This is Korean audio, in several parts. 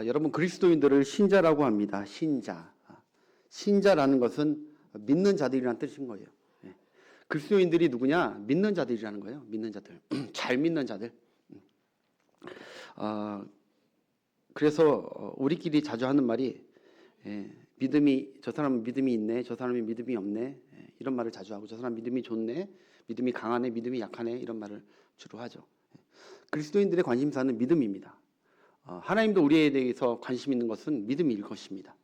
여러분 그리스도인들을 신자라고 합니다. 신자. 신자라는 것은 믿는 자들이라는 뜻인 거예요. 예. 그리스도인들이 누구냐? 믿는 자들이라는 거예요. 믿는 자들. 잘 믿는 자들. 그래서 우리끼리 자주 하는 말이 믿음이 저 사람은 믿음이 있네, 저 사람이 믿음이 없네, 이런 말을 자주 하고, 저 사람 믿음이 좋네, 믿음이 강하네, 믿음이 약하네, 이런 말을 주로 하죠. 그리스도인들의 관심사는 믿음입니다. 하나님도 우리에 대해서 관심 있는 것은 믿음일 것입니다.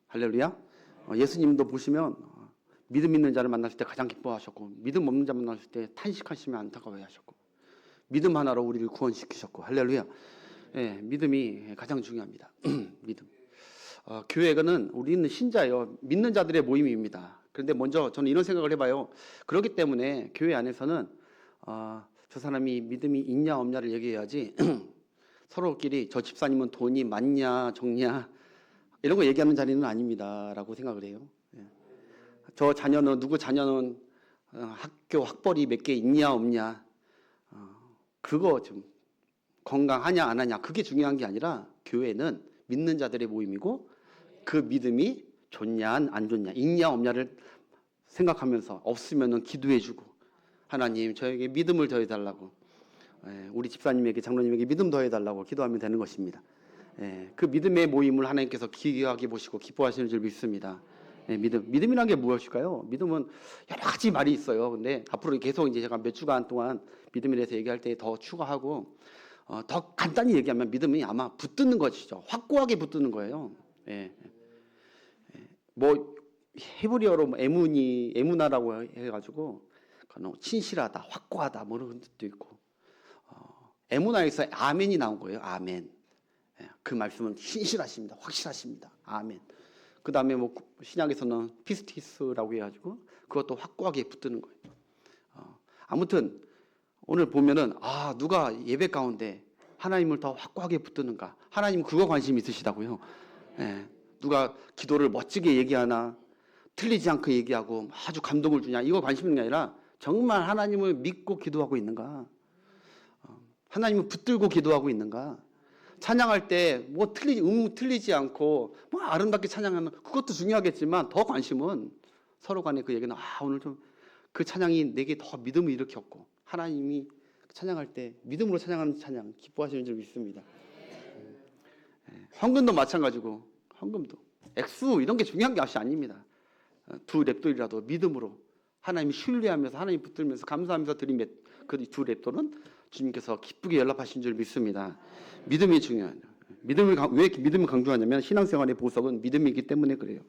할렐루야. 예수님도 보시면 믿음 있는 자를 만났을 때 가장 기뻐하셨고, 믿음 없는 자 만났을 때 탄식하시며 안타까워하셨고, 믿음 하나로 우리를 구원시키셨고, 할렐루야. 믿음이 가장 중요합니다. 믿음. 교회는 우리는 신자예요. 믿는 자들의 모임입니다. 그런데 먼저 저는 이런 생각을 해봐요. 그렇기 때문에 교회 안에서는 저 사람이 믿음이 있냐 없냐를 얘기해야지 서로끼리 저 집사님은 돈이 많냐 적냐 이런 거 얘기하는 자리는 아닙니다라고 생각을 해요. 저 자녀는 누구 자녀는 학교 학벌이 몇 개 있냐 없냐 그거 좀 건강하냐 안 하냐 그게 중요한 게 아니라 교회는 믿는 자들의 모임이고 그 믿음이 좋냐 안 좋냐 있냐 없냐를 생각하면서 없으면은 기도해주고 하나님 저에게 믿음을 더해달라고 우리 집사님에게 장로님에게 믿음 더해달라고 기도하면 되는 것입니다. 그 믿음의 모임을 하나님께서 귀하게 보시고 기뻐하시는 줄 믿습니다. 믿음이란 게 무엇일까요? 믿음은 여러 가지 말이 있어요. 근데 앞으로 계속 이제 제가 몇 주간 동안 믿음에 대해서 얘기할 때 더 추가하고 더 간단히 얘기하면 믿음이 아마 붙드는 것이죠. 확고하게 붙드는 거예요. 뭐 히브리어로 에무나라고 해가지고 친실하다, 확고하다 뭐 그런 뜻도 있고 에무나에서 아멘이 나온 거예요. 아멘. 그 말씀은 신실하십니다. 확실하십니다. 아멘. 그 다음에 뭐 신약에서는 피스티스라고 해가지고 그것도 확고하게 붙드는 거예요. 아무튼 오늘 보면은 누가 예배 가운데 하나님을 더 확고하게 붙드는가? 하나님 그거 관심 있으시다고요. 누가 기도를 멋지게 얘기하나, 틀리지 않고 얘기하고 아주 감동을 주냐? 이거 관심 있는 게 아니라 정말 하나님을 믿고 기도하고 있는가? 하나님을 붙들고 기도하고 있는가? 찬양할 때 뭐 틀리지 않고 뭐 아름답게 찬양하는 그것도 중요하겠지만 더 관심은 서로 간에 그 얘기는 오늘 좀 그 찬양이 내게 더 믿음을 일으켰고 하나님이 찬양할 때 믿음으로 찬양하는 찬양 기뻐하시는 줄 믿습니다. 헌금도 마찬가지고 헌금도 액수 이런 게 중요한 게 아닙니다. 두 랩돌이라도 믿음으로 하나님 신뢰하면서 하나님 붙들면서 감사하면서 드린 그 두 랩돌은 주님께서 기쁘게 연락하신 줄 믿습니다. 믿음이 중요해요. 왜 믿음을 강조하냐면 신앙생활의 보석은 믿음이기 때문에 그래요.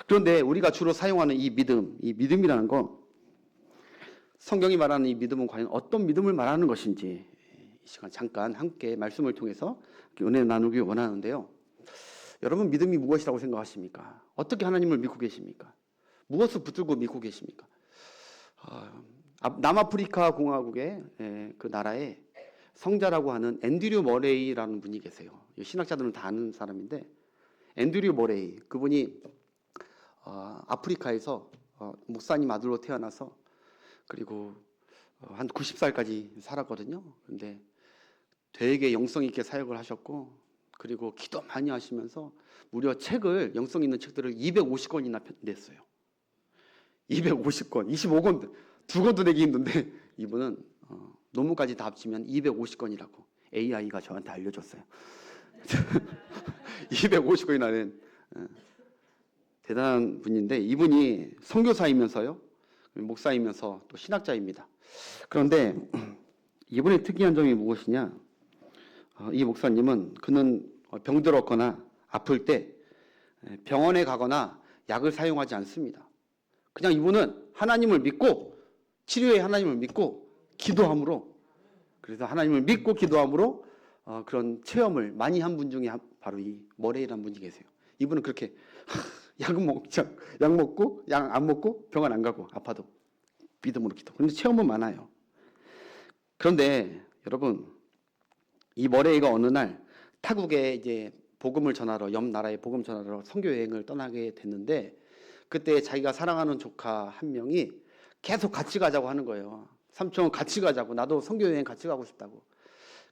그런데 우리가 주로 사용하는 이 믿음이라는 거 성경이 말하는 이 믿음은 과연 어떤 믿음을 말하는 것인지 이 시간 잠깐 함께 말씀을 통해서 은혜 나누기 원하는데요. 여러분 믿음이 무엇이라고 생각하십니까? 어떻게 하나님을 믿고 계십니까? 무엇을 붙들고 믿고 계십니까? 남아프리카 공화국의 그 나라에 성자라고 하는 앤드류 머레이라는 분이 계세요. 신학자들은 다 아는 사람인데 앤드류 머레이 그분이 아프리카에서 목사님 아들로 태어나서 그리고 한 90살까지 살았거든요. 근데 되게 영성 있게 사역을 하셨고 그리고 기도 많이 하시면서 무려 책을 영성 있는 책들을 250권이나 냈어요. 250권, 25권, 2권도 내기 힘든데 이분은 논문까지 다 합치면 250권이라고 AI가 저한테 알려줬어요. 250권이나 낸 대단한 분인데 이분이 선교사이면서요. 목사이면서 또 신학자입니다. 그런데 이분의 특이한 점이 무엇이냐? 이 목사님은 그는 병들었거나 아플 때 병원에 가거나 약을 사용하지 않습니다. 그냥 이분은 하나님을 믿고 치료에 하나님을 믿고 기도함으로 그래서 하나님을 믿고 기도함으로 그런 체험을 많이 한 분 중에 바로 이 머레이라는 분이 계세요. 이분은 그렇게 약 먹고 약 안 먹고 병원 안 가고 아파도 믿음으로 기도. 그런데 체험은 많아요. 그런데 여러분 이 머레이가 어느 날 타국에 이제 복음을 전하러 옆 나라에 복음 전하러 선교 여행을 떠나게 됐는데 그때 자기가 사랑하는 조카 한 명이 계속 같이 가자고 하는 거예요. 삼촌 같이 가자고 나도 선교 여행 같이 가고 싶다고.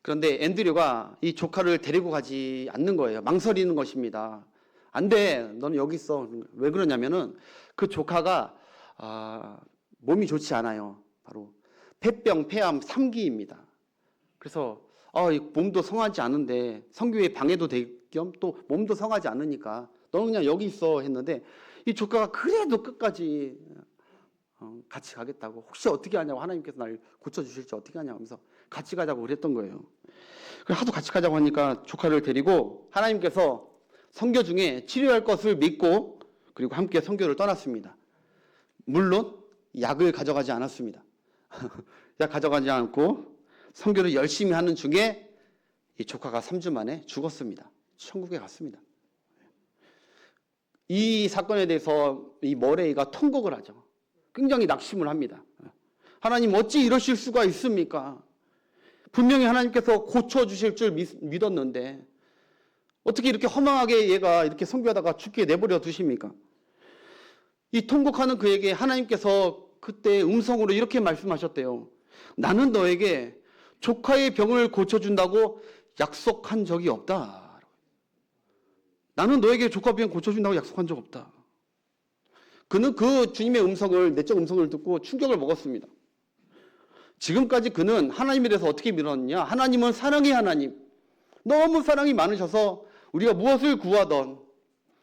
그런데 앤드류가 이 조카를 데리고 가지 않는 거예요. 망설이는 것입니다. 안 돼. 너는 여기 있어. 왜 그러냐면은 그 조카가 몸이 좋지 않아요. 바로 폐병, 폐암 3기입니다. 그래서 이 몸도 성하지 않은데 성교에 방해도 될 겸 또 몸도 성하지 않으니까 너는 그냥 여기 있어 했는데 이 조카가 그래도 끝까지 같이 가겠다고, 혹시 어떻게 하냐고, 하나님께서 날 고쳐주실지 어떻게 하냐고 하면서 같이 가자고 그랬던 거예요. 하도 같이 가자고 하니까 조카를 데리고 하나님께서 선교 중에 치료할 것을 믿고 그리고 함께 선교를 떠났습니다. 물론 약을 가져가지 않았습니다. 약 가져가지 않고 선교를 열심히 하는 중에 이 조카가 3주 만에 죽었습니다. 천국에 갔습니다. 이 사건에 대해서 이 머레이가 통곡을 하죠. 굉장히 낙심을 합니다. 하나님 어찌 이러실 수가 있습니까? 분명히 하나님께서 고쳐주실 줄 믿었는데 어떻게 이렇게 허망하게 얘가 이렇게 선교하다가 죽게 내버려 두십니까? 이 통곡하는 그에게 하나님께서 그때 음성으로 이렇게 말씀하셨대요. 나는 너에게 조카의 병을 고쳐준다고 약속한 적이 없다. 나는 너에게 조카 병 고쳐준다고 약속한 적 없다. 그는 그 주님의 음성을, 내적 음성을 듣고 충격을 먹었습니다. 지금까지 그는 하나님에 대해서 어떻게 믿었느냐? 하나님은 사랑의 하나님. 너무 사랑이 많으셔서 우리가 무엇을 구하던,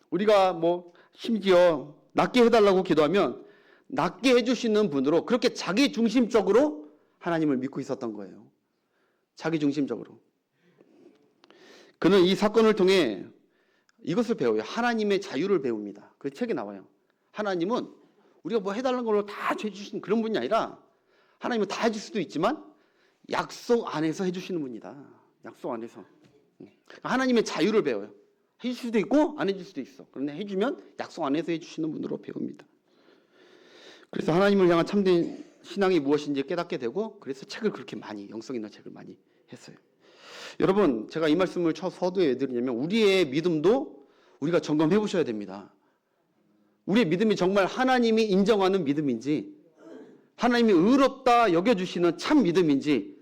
우리가 심지어 낫게 해달라고 기도하면 낫게 해주시는 분으로, 그렇게 자기 중심적으로 하나님을 믿고 있었던 거예요. 자기 중심적으로. 그는 이 사건을 통해 이것을 배워요. 하나님의 자유를 배웁니다. 그 책에 나와요. 하나님은 우리가 해달라는 걸로 다 해주시는 그런 분이 아니라, 하나님은 다 해줄 수도 있지만 약속 안에서 해주시는 분이다. 약속 안에서. 하나님의 자유를 배워요. 해줄 수도 있고 안 해줄 수도 있어. 그런데 해주면 약속 안에서 해주시는 분으로 배웁니다. 그래서 하나님을 향한 참된 신앙이 무엇인지 깨닫게 되고, 그래서 책을 그렇게 많이, 영성 있는 책을 많이 했어요. 여러분, 제가 이 말씀을 서두에 드리냐면 우리의 믿음도 우리가 점검해 보셔야 됩니다. 우리의 믿음이 정말 하나님이 인정하는 믿음인지, 하나님이 의롭다 여겨주시는 참 믿음인지,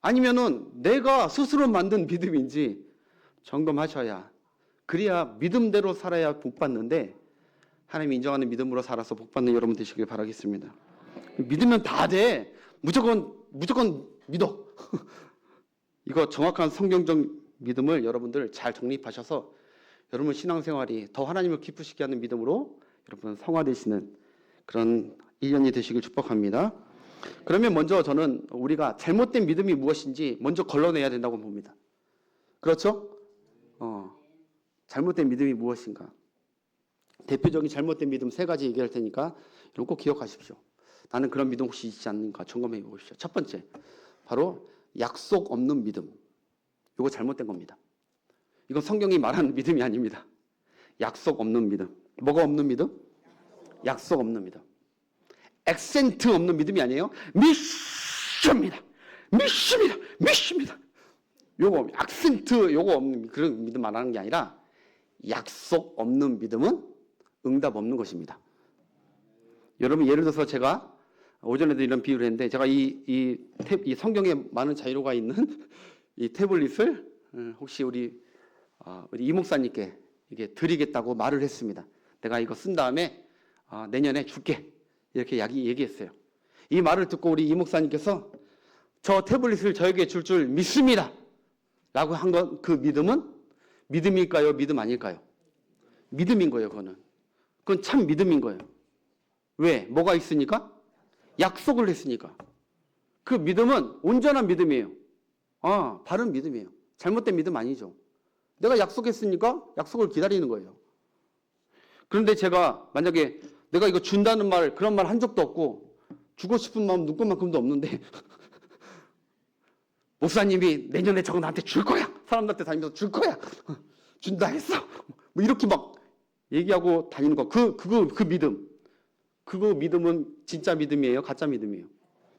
아니면은 내가 스스로 만든 믿음인지 점검하셔야, 그래야 믿음대로 살아야 복 받는데, 하나님이 인정하는 믿음으로 살아서 복 받는 여러분 되시길 바라겠습니다. 믿으면 다 돼. 무조건 믿어. 이거 정확한 성경적 믿음을 여러분들 잘 정립하셔서 여러분 신앙생활이 더 하나님을 기쁘시게 하는 믿음으로 여러분 성화되시는 그런 1년이 되시길 축복합니다. 그러면 먼저 저는 우리가 잘못된 믿음이 무엇인지 먼저 걸러내야 된다고 봅니다. 그렇죠? 잘못된 믿음이 무엇인가? 대표적인 잘못된 믿음 3가지 얘기할 테니까 이런 꼭 기억하십시오. 나는 그런 믿음 혹시 있지 않는가 점검해 보십시오. 첫 번째, 바로 약속 없는 믿음. 이거 잘못된 겁니다. 이건 성경이 말하는 믿음이 아닙니다. 약속 없는 믿음. 뭐가 없는 믿음? 약속 없는 믿음. 액센트 없는 믿음이 아니에요. 믿습니다. 요거 액센트 요거 없는 그런 믿음 말하는 게 아니라, 약속 없는 믿음은 응답 없는 것입니다. 여러분, 예를 들어서 제가 오전에도 이런 비유를 했는데, 제가 이 성경에 많은 자료가 있는 이 태블릿을 혹시 우리 이 목사님께 이게 드리겠다고 말을 했습니다. 내가 이거 쓴 다음에 내년에 줄게, 이렇게 얘기했어요. 이 말을 듣고 우리 이 목사님께서 저 태블릿을 저에게 줄 줄 믿습니다 라고 한 건, 그 믿음은 믿음일까요? 믿음 아닐까요? 믿음인 거예요. 그건 참 믿음인 거예요. 왜? 뭐가 있으니까? 약속을 했으니까. 그 믿음은 온전한 믿음이에요. 바른 믿음이에요. 잘못된 믿음 아니죠. 내가 약속했으니까 약속을 기다리는 거예요. 그런데 제가 만약에 내가 이거 준다는 말, 그런 말 한 적도 없고 주고 싶은 마음 눈꽃만큼도 없는데 목사님이 내년에 저거 나한테 줄 거야, 사람들한테 다니면서 줄 거야, 준다 했어, 이렇게 막 얘기하고 다니는 거, 그 믿음, 그거 믿음은 진짜 믿음이에요? 가짜 믿음이에요?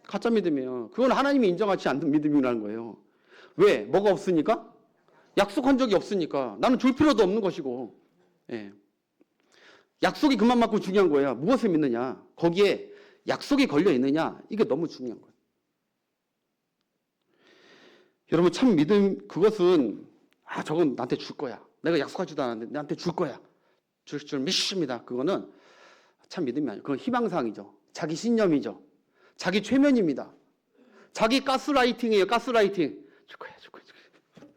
가짜 믿음이에요. 그건 하나님이 인정하지 않는 믿음이라는 거예요. 왜? 뭐가 없으니까? 약속한 적이 없으니까. 나는 줄 필요도 없는 것이고. 예. 약속이 그만큼 중요한 거예요. 무엇을 믿느냐? 거기에 약속이 걸려 있느냐? 이게 너무 중요한 거예요. 여러분 참 믿음 그것은 저건 나한테 줄 거야. 내가 약속하지도 않았는데 나한테 줄 거야. 줄 줄 믿습니다. 그거는 참 믿음이 아니에요. 그건 희망사항이죠. 자기 신념이죠. 자기 최면입니다. 자기 가스라이팅이에요. 가스라이팅. 줄 거야, 줄 거야, 줄 거야.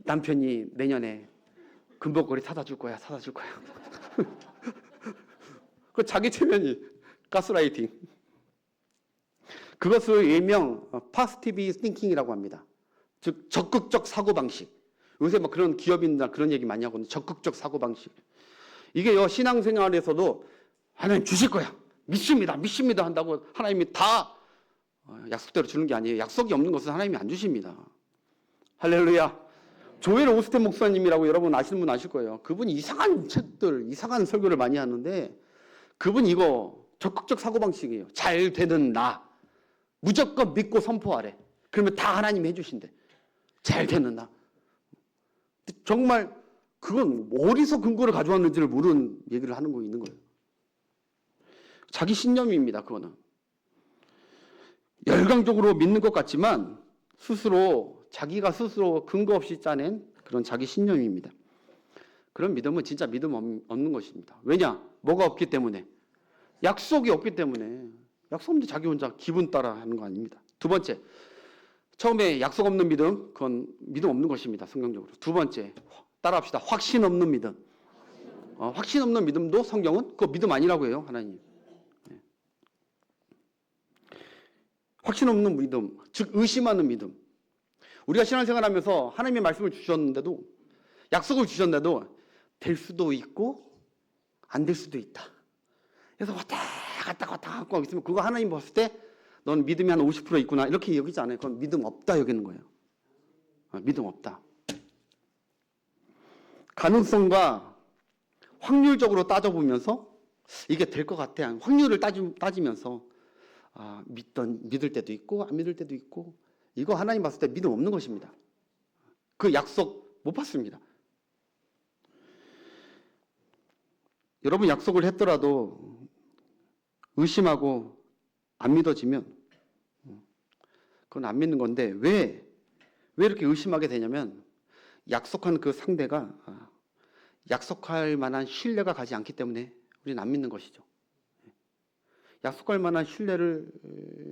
남편이 내년에 금복걸이 사다 줄 거야, 사다 줄 거야. 그 자기 최면이 가스라이팅. 그것을 일명 positive thinking이라고 합니다. 즉 적극적 사고 방식. 요새 막 그런 기업인들 그런 얘기 많이 하거든요. 적극적 사고 방식. 이게요 신앙생활에서도 하나님 주실 거야. 믿습니다. 믿습니다 한다고 하나님이 다 약속대로 주는 게 아니에요. 약속이 없는 것은 하나님이 안 주십니다. 할렐루야. 조엘 오스텐 목사님이라고 여러분 아시는 분 아실 거예요. 그분이 이상한 책들, 이상한 설교를 많이 하는데 그분 이거 적극적 사고방식이에요. 잘 되는 나. 무조건 믿고 선포하래. 그러면 다 하나님이 해주신대. 잘 되는 나. 정말 그건 어디서 근거를 가져왔는지를 모르는 얘기를 하는 거 있는 거예요. 자기 신념입니다. 그거는. 열광적으로 믿는 것 같지만 자기가 스스로 근거 없이 짜낸 그런 자기 신념입니다. 그런 믿음은 진짜 믿음 없는 것입니다. 왜냐? 뭐가 없기 때문에. 약속이 없기 때문에. 약속 없는데 자기 혼자 기분 따라 하는 거 아닙니다. 두 번째, 처음에 약속 없는 믿음, 그건 믿음 없는 것입니다. 성경적으로. 두 번째, 따라합시다. 확신 없는 믿음. 확신 없는 믿음도 성경은 그거 믿음 아니라고 해요. 하나님. 확신 없는 믿음, 즉 의심하는 믿음. 우리가 신앙생활하면서 하나님의 말씀을 주셨는데도 약속을 주셨는데도 될 수도 있고 안 될 수도 있다. 그래서 왔다 갔다 하고 있으면 그거 하나님 봤을 때 넌 믿음이 한 50% 있구나 이렇게 여기지 않아요. 그건 믿음 없다 여기는 거예요. 믿음 없다. 가능성과 확률적으로 따져보면서 이게 될 것 같아. 확률을 따지면서 믿을 때도 있고 안 믿을 때도 있고 이거 하나님 봤을 때 믿음 없는 것입니다. 그 약속 못 받습니다. 여러분 약속을 했더라도 의심하고 안 믿어지면 그건 안 믿는 건데 왜 이렇게 의심하게 되냐면 약속한 그 상대가 약속할 만한 신뢰가 가지 않기 때문에 우리는 안 믿는 것이죠. 약속할 만한 신뢰가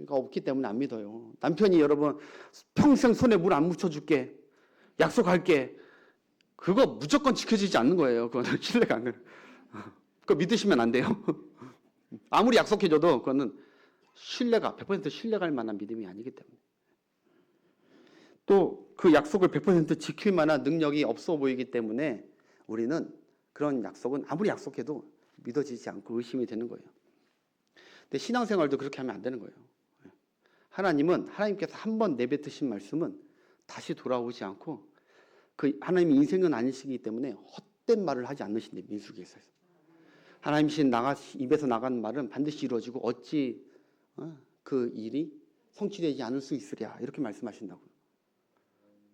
없기 때문에 안 믿어요. 남편이 여러분 평생 손에 물 안 묻혀줄게 약속할게 그거 무조건 지켜지지 않는 거예요. 그거는 신뢰가 안 가요. 그거 믿으시면 안 돼요. 아무리 약속해줘도 그거는 신뢰가 100% 신뢰갈 만한 믿음이 아니기 때문에 또 그 약속을 100% 지킬 만한 능력이 없어 보이기 때문에 우리는 그런 약속은 아무리 약속해도 믿어지지 않고 의심이 되는 거예요. 근데 신앙생활도 그렇게 하면 안 되는 거예요. 하나님께서 한 번 내뱉으신 말씀은 다시 돌아오지 않고 그 하나님의 인생은 아니시기 때문에 헛된 말을 하지 않으신데 민수기에서 하나님 입에서 나간 말은 반드시 이루어지고 어찌 그 일이 성취되지 않을 수 있으랴 이렇게 말씀하신다고요.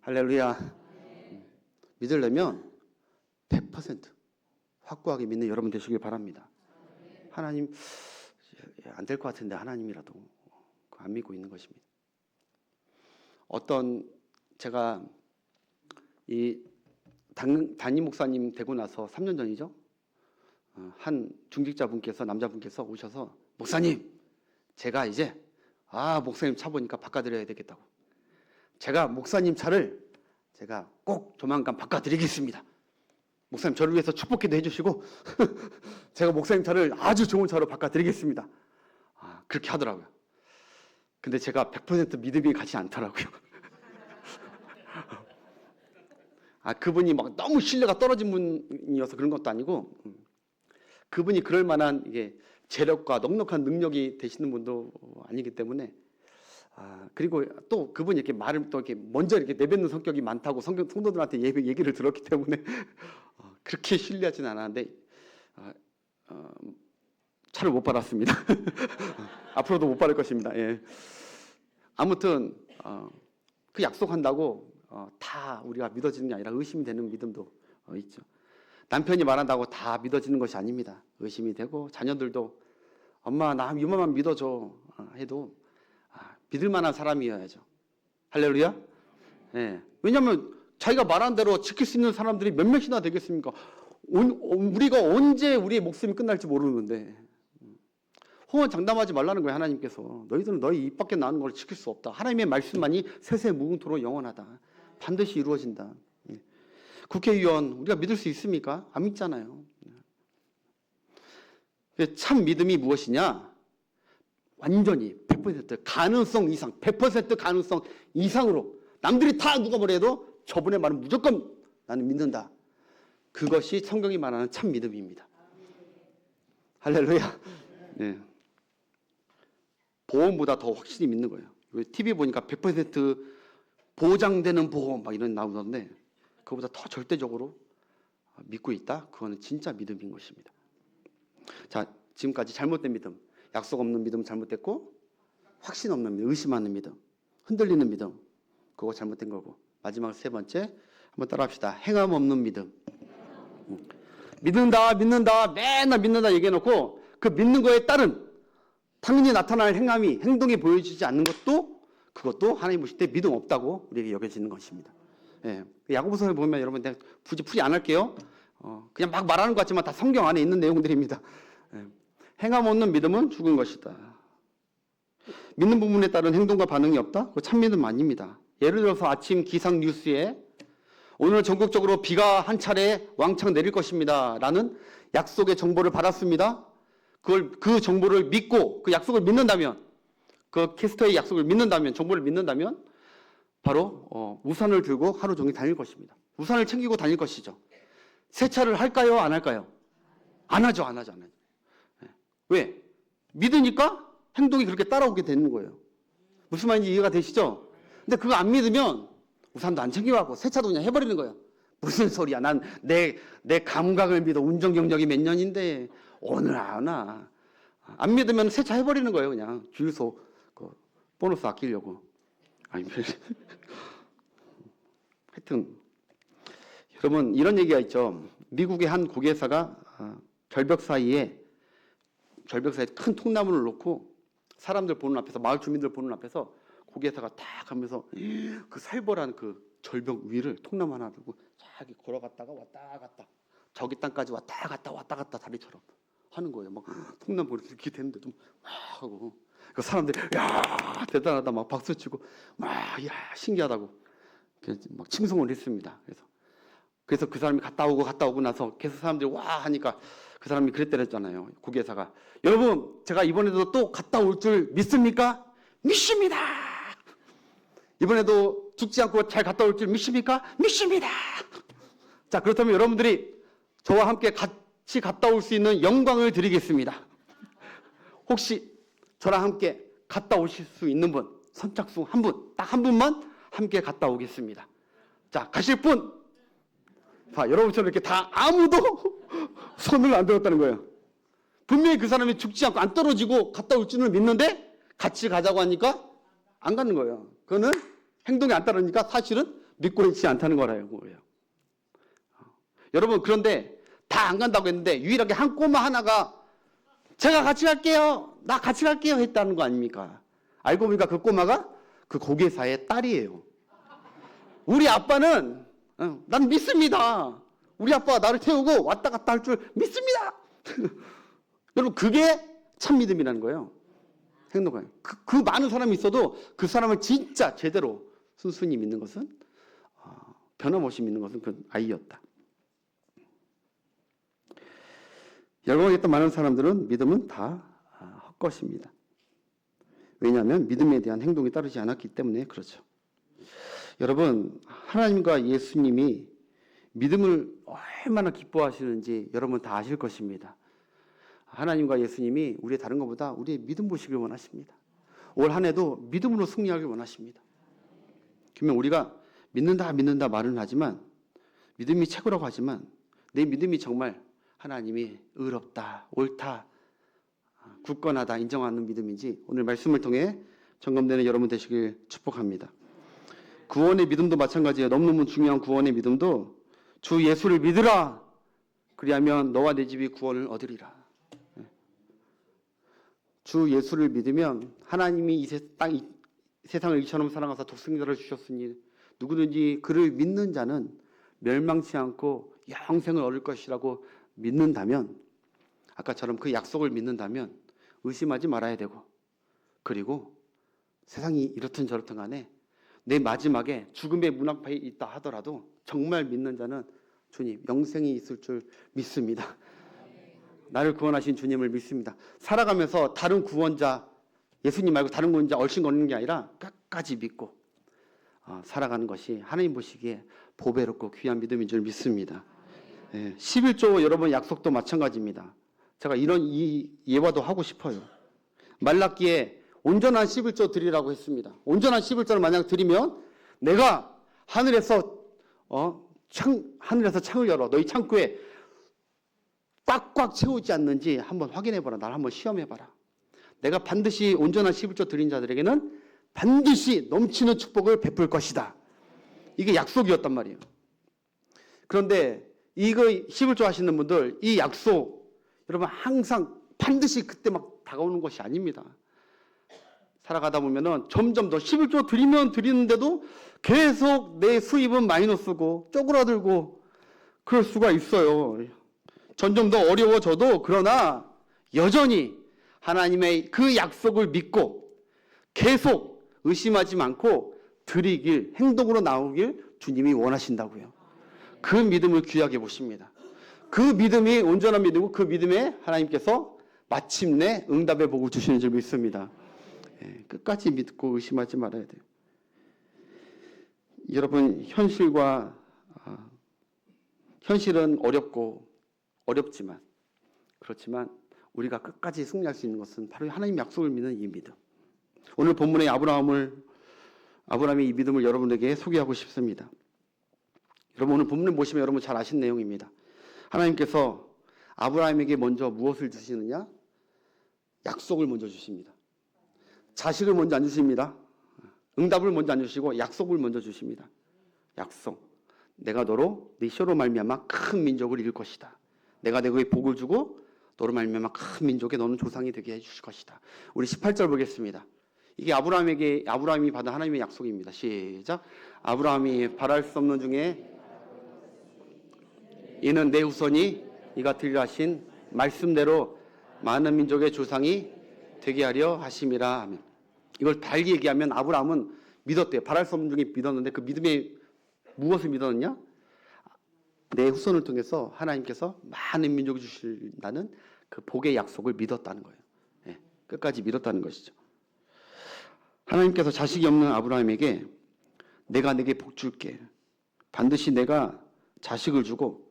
할렐루야. 믿으려면 100% 확고하게 믿는 여러분 되시길 바랍니다. 하나님 안 될 것 같은데 하나님이라도 안 믿고 있는 것입니다. 제가 이 담임 목사님 되고 나서 3년 전이죠. 한 중직자분께서 남자분께서 오셔서 목사님 제가 이제 목사님 차 보니까 바꿔드려야 되겠다고 제가 목사님 차를 제가 꼭 조만간 바꿔드리겠습니다. 목사님 저를 위해서 축복기도 해주시고 제가 목사님 차를 아주 좋은 차로 바꿔드리겠습니다. 그렇게 하더라고요. 근데 제가 100% 믿음이 가지 않더라고요. 그분이 막 너무 신뢰가 떨어진 분이어서 그런 것도 아니고 그분이 그럴 만한 이게 재력과 넉넉한 능력이 되시는 분도 아니기 때문에 그리고 또 그분이 이렇게 말을 또 이렇게 먼저 이렇게 내뱉는 성격이 많다고 성도들한테 얘기를 들었기 때문에 그렇게 신뢰하지는 않았는데 차를 못 받았습니다. 앞으로도 못 받을 것입니다. 예. 아무튼 그 약속한다고 다 우리가 믿어지는 게 아니라 의심이 되는 믿음도 있죠. 남편이 말한다고 다 믿어지는 것이 아닙니다. 의심이 되고 자녀들도 엄마 나 이만만 믿어줘 해도 믿을 만한 사람이어야죠. 할렐루야. 예. 왜냐하면 자기가 말한 대로 지킬 수 있는 사람들이 몇 명이나 되겠습니까? 우리가 언제 우리의 목숨이 끝날지 모르는데 호언 장담하지 말라는 거예요. 하나님께서 너희들은 너희 입 밖에 나는 걸 지킬 수 없다. 하나님의 말씀만이 세세무궁토록 영원하다. 반드시 이루어진다. 국회의원 우리가 믿을 수 있습니까? 안 믿잖아요. 참 믿음이 무엇이냐? 완전히 100% 가능성 이상, 100% 가능성 이상으로 남들이 다 누가 뭐래도 저분의 말은 무조건 나는 믿는다. 그것이 성경이 말하는 참 믿음입니다. 할렐루야. 네. 보험보다 더 확실히 믿는 거예요. TV 보니까 100% 보장되는 보험 막 이런 나오던데 그거보다 더 절대적으로 믿고 있다. 그거는 진짜 믿음인 것입니다. 자, 지금까지 잘못된 믿음, 약속 없는 믿음 잘못됐고 확신 없는 믿음, 의심하는 믿음, 흔들리는 믿음 그거 잘못된 거고 마지막 세 번째 한번 따라합시다. 행함 없는 믿음. 믿는다 맨날 믿는다 얘기해놓고 그 믿는 거에 따른 당연히 나타날 행동이 보여지지 않는 것도 그것도 하나님 보실 때 믿음 없다고 우리에게 여겨지는 것입니다. 예. 야고보서에 보면 여러분 내가 굳이 풀이 안 할게요. 그냥 막 말하는 것 같지만 다 성경 안에 있는 내용들입니다. 예. 행함 없는 믿음은 죽은 것이다. 믿는 부분에 따른 행동과 반응이 없다? 그거 참 믿음 아닙니다. 예를 들어서 아침 기상 뉴스에 오늘 전국적으로 비가 한 차례 왕창 내릴 것입니다. 라는 약속의 정보를 받았습니다. 그 정보를 믿고 그 약속을 믿는다면 그 캐스터의 약속을 믿는다면 정보를 믿는다면 바로 우산을 들고 하루 종일 다닐 것입니다. 우산을 챙기고 다닐 것이죠. 세차를 할까요? 안 할까요? 안 하죠. 왜? 믿으니까 행동이 그렇게 따라오게 되는 거예요. 무슨 말인지 이해가 되시죠? 근데 그거 안 믿으면 우산도 안 챙겨가고 세차도 그냥 해버리는 거예요. 무슨 소리야. 난 내 감각을 믿어. 운전 경력이 몇 년인데 오늘 안 와. 안 믿으면 세차 해버리는 거예요. 그냥 주유소 보너스 아끼려고. 하여튼 여러분 이런 얘기가 있죠. 미국의 한 고개사가 절벽 사이에 큰 통나무를 놓고 사람들 보는 앞에서 마을 주민들 보는 앞에서 고개사가 딱 하면서 그 살벌한 그 절벽 위를 통나무 하나 들고 쫙 걸어갔다가 왔다 갔다 저기 땅까지 왔다 갔다 다리처럼 하는 거예요. 막 통나무 이렇게 되는데도 막 하고 그 사람들이 야 대단하다 막 박수치고 막 야 신기하다고 막 칭송을 했습니다. 그래서 그 사람이 갔다 오고 나서 계속 사람들이 와 하니까 그 사람이 그랬더랬잖아요. 고개사가 여러분 제가 이번에도 또 갔다 올 줄 믿습니까? 믿습니다. 이번에도 죽지 않고 잘 갔다 올 줄 믿습니까? 믿습니다. 자 그렇다면 여러분들이 저와 함께 같이 갔다 올 수 있는 영광을 드리겠습니다. 혹시 저랑 함께 갔다 오실 수 있는 분 선착순 한 분, 딱 한 분만 함께 갔다 오겠습니다. 자 가실 분? 봐 여러분처럼 이렇게 다 아무도 손을 안 들었다는 거예요. 분명히 그 사람이 죽지 않고 안 떨어지고 갔다 올 줄은 믿는데 같이 가자고 하니까 안 가는 거예요. 그거는 행동이 안 따르니까 사실은 믿고 있지 않다는 거라고 해요. 여러분 그런데 다 안 간다고 했는데 유일하게 한 꼬마 하나가 제가 같이 갈게요. 나 같이 갈게요 했다는 거 아닙니까? 알고 보니까 그 꼬마가 그 고개사의 딸이에요. 우리 아빠는 난 믿습니다. 우리 아빠가 나를 태우고 왔다 갔다 할 줄 믿습니다. 여러분 그게 참 믿음이라는 거예요. 행동을. 그 많은 사람이 있어도 그 사람을 진짜 제대로 순순히 믿는 것은 변함없이 믿는 것은 그 아이였다. 열광했던 많은 사람들은 믿음은 다 헛것입니다. 왜냐하면 믿음에 대한 행동이 따르지 않았기 때문에 그렇죠. 여러분 하나님과 예수님이 믿음을 얼마나 기뻐하시는지 여러분 다 아실 것입니다. 하나님과 예수님이 우리의 다른 것보다 우리의 믿음 보시길 원하십니다. 올 한 해도 믿음으로 승리하길 원하십니다. 그러면 우리가 믿는다 말은 하지만 믿음이 최고라고 하지만 내 믿음이 정말 하나님이 의롭다, 옳다, 굳건하다 인정하는 믿음인지 오늘 말씀을 통해 점검되는 여러분 되시길 축복합니다. 구원의 믿음도 마찬가지예요. 너무너무 중요한 구원의 믿음도 주 예수를 믿으라. 그리하면 너와 내 집이 구원을 얻으리라. 주 예수를 믿으면 하나님이 이 세상을 이처럼 사랑하사 독생자를 주셨으니 누구든지 그를 믿는 자는 멸망치 않고 영생을 얻을 것이라고 믿는다면, 아까처럼 그 약속을 믿는다면 의심하지 말아야 되고, 그리고 세상이 이렇든 저렇든 간에 내 마지막에 죽음의 문 앞에 있다 하더라도 정말 믿는 자는 주님, 영생이 있을 줄 믿습니다. 나를 구원하신 주님을 믿습니다. 살아가면서 다른 구원자, 예수님 말고 다른 구원자 얼씬거리는 게 아니라 끝까지 믿고 살아가는 것이 하나님 보시기에 보배롭고 귀한 믿음인 줄 믿습니다. 11조 여러분 약속도 마찬가지입니다. 제가 이 예화도 하고 싶어요. 말라기에 온전한 11조 드리라고 했습니다. 온전한 11조를 만약 드리면 내가 하늘에서 창을 열어 너희 창고에 꽉꽉 채우지 않는지 한번 확인해봐라. 나를 한번 시험해봐라. 내가 반드시 온전한 11조 드린 자들에게는 반드시 넘치는 축복을 베풀 것이다. 이게 약속이었단 말이에요. 그런데 이거 11조 하시는 분들 이 약속 여러분 항상 반드시 그때 막 다가오는 것이 아닙니다. 살아가다 보면은 점점 더 11조 드리면 드리는데도 계속 내 수입은 마이너스고 쪼그라들고 그럴 수가 있어요. 점점 더 어려워져도 그러나 여전히 하나님의 그 약속을 믿고 계속 의심하지 않고 드리길, 행동으로 나오길 주님이 원하신다고요. 그 믿음을 귀하게 보십니다. 그 믿음이 온전한 믿음이고 그 믿음에 하나님께서 마침내 응답의 복을 주시는 줄 믿습니다. 끝까지 믿고 의심하지 말아야 돼요. 여러분, 현실은 어렵지만 그렇지만 우리가 끝까지 승리할 수 있는 것은 바로 하나님 약속을 믿는 이 믿음. 오늘 본문의 아브라함의 이 믿음을 여러분에게 소개하고 싶습니다. 여러분 오늘 본문을 보시면 여러분 잘 아신 내용입니다. 하나님께서 아브라함에게 먼저 무엇을 주시느냐? 약속을 먼저 주십니다. 자식을 먼저 안 주십니다. 응답을 먼저 안 주시고 약속을 먼저 주십니다. 약속. 내가 너로 네 혀로 말미암아 큰 민족을 이룰 것이다. 내가 너에게 복을 주고 너로 말미암아 큰 민족에 너는 조상이 되게 해주실 것이다. 우리 18절 보겠습니다. 이게 아브라함이 받은 하나님의 약속입니다. 시작. 아브라함이 바랄 수 없는 중에 이는 내 후손이 이가 들리라 하신 말씀대로 많은 민족의 조상이 되게 하려 하심이라 하면, 이걸 달리 얘기하면 아브라함은 믿었대요. 바랄 수 없는 중에 믿었는데 그 믿음에 무엇을 믿었느냐? 내 후손을 통해서 하나님께서 많은 민족을 주신다는 그 복의 약속을 믿었다는 거예요. 끝까지 믿었다는 것이죠. 하나님께서 자식이 없는 아브라함에게 내가 내게 복 줄게. 반드시 내가 자식을 주고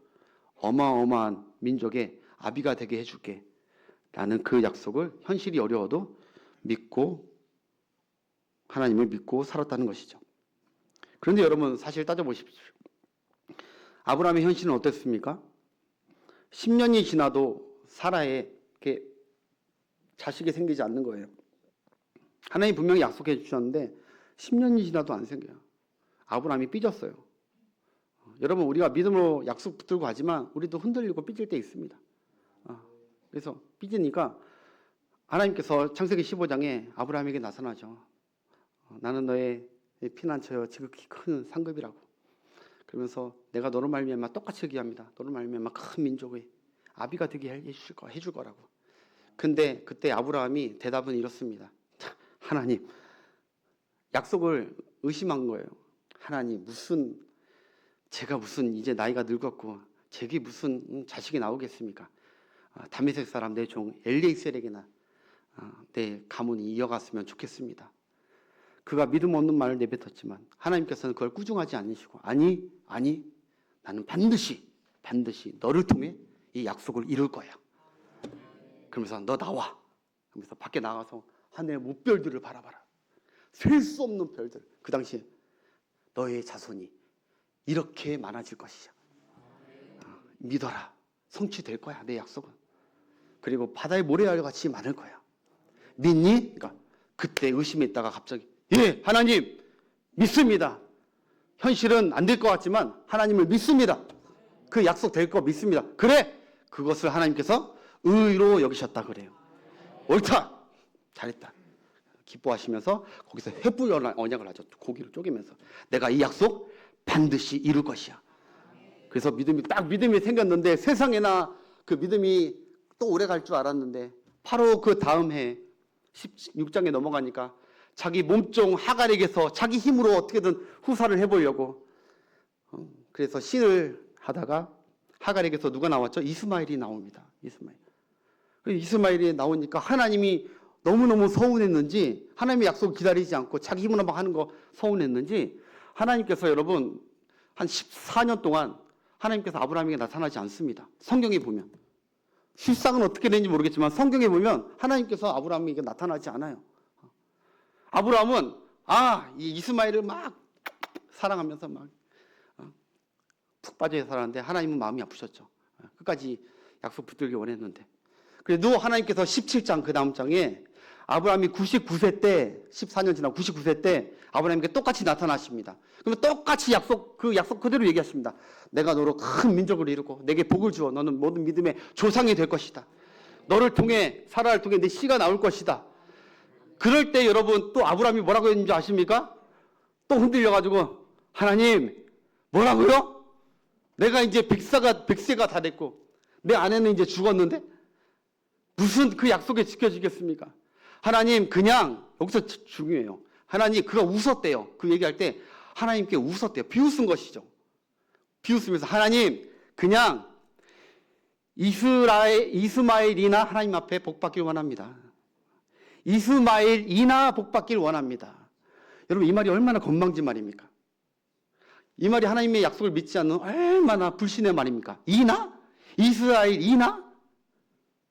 어마어마한 민족의 아비가 되게 해줄게. 라는 그 약속을 현실이 어려워도 믿고 하나님을 믿고 살았다는 것이죠. 그런데 여러분 사실 따져보십시오. 아브라함의 현실은 어땠습니까? 10년이 지나도 사라에게 자식이 생기지 않는 거예요. 하나님 분명히 약속해 주셨는데 10년이 지나도 안 생겨요. 아브라함이 삐졌어요. 여러분 우리가 믿음으로 약속 붙들고 가지만 우리도 흔들리고 삐질 때 있습니다. 그래서 삐지니까 하나님께서 창세기 15장에 아브라함에게 나타나죠. 나는 너의 피난처여 지극히 큰 상급이라고. 그러면서 내가 너로 말미암아 똑같이 얘기합니다. 너로 말미암아 큰 민족의 아비가 되게 해줄 거라고. 근데 그때 아브라함이 대답은 이렇습니다. 하나님, 약속을 의심한 거예요. 하나님, 제가 무슨 이제 나이가 늙었고 제게 무슨 자식이 나오겠습니까? 다메섹 사람 내 종 엘리에셀에게나 내 가문이 이어갔으면 좋겠습니다. 그가 믿음 없는 말을 내뱉었지만 하나님께서는 그걸 꾸중하지 않으시고 아니 나는 반드시 너를 통해 이 약속을 이룰 거야. 그러면서 너 나와. 그러면서 밖에 나가서 하늘의 무별들을 바라봐라. 셀 수 없는 별들. 그 당시에 너의 자손이 이렇게 많아질 것이야. 믿어라. 성취될 거야. 내 약속은. 그리고 바다의 모래알 같이 많을 거야. 믿니? 그러니까 그때 의심했다가 갑자기 예, 하나님 믿습니다. 현실은 안 될 것 같지만 하나님을 믿습니다. 그 약속 될 거 믿습니다. 그래, 그것을 하나님께서 의로 여기셨다 그래요. 옳다, 잘했다. 기뻐하시면서 거기서 회부 언약을 하죠. 고기를 쪼개면서 내가 이 약속 반드시 이룰 것이야. 그래서 믿음이 생겼는데 세상에나 그 믿음이 또 오래 갈 줄 알았는데 바로 그 다음 해 16장에 넘어가니까 자기 몸종 하갈에게서 자기 힘으로 어떻게든 후사를 해보려고 그래서 신을 하다가 하갈에게서 누가 나왔죠? 이스마엘이 나옵니다. 이스마엘이 나오니까 하나님이 너무너무 서운했는지 하나님의 약속을 기다리지 않고 자기 힘으로 막 하는 거 서운했는지 하나님께서 여러분 한 14년 동안 하나님께서 아브라함에게 나타나지 않습니다. 성경에 보면 실상은 어떻게 되는지 모르겠지만 성경에 보면 하나님께서 아브라함에게 나타나지 않아요. 아브라함은 이 이스마엘을 막 사랑하면서 막 푹 빠져 살았는데 하나님은 마음이 아프셨죠. 끝까지 약속 붙들기 원했는데 그래도 하나님께서 17장 그 다음 장에 아브라함이 99세 때 14년 지나 99세 때 아브라함에게 똑같이 나타나십니다. 그러면 똑같이 약속 그대로 얘기하십니다. 내가 너로 큰 민족을 이루고 내게 복을 주어 너는 모든 믿음의 조상이 될 것이다. 너를 통해 사라를 통해 내 씨가 나올 것이다. 그럴 때 여러분 또 아브라함이 뭐라고 했는지 아십니까? 또 흔들려가지고 하나님 뭐라고요? 내가 이제 100세가 다 됐고 내 아내는 이제 죽었는데 무슨 그 약속이 지켜지겠습니까? 하나님 그냥 여기서 중요해요. 하나님 그가 웃었대요. 그 얘기할 때 하나님께 웃었대요. 비웃은 것이죠. 비웃으면서 하나님 그냥 이스마엘이나 하나님 앞에 복받길 원합니다. 이스마엘이나 복받길 원합니다. 여러분 이 말이 얼마나 건방진 말입니까? 이 말이 하나님의 약속을 믿지 않는 얼마나 불신의 말입니까? 이스라엘이나?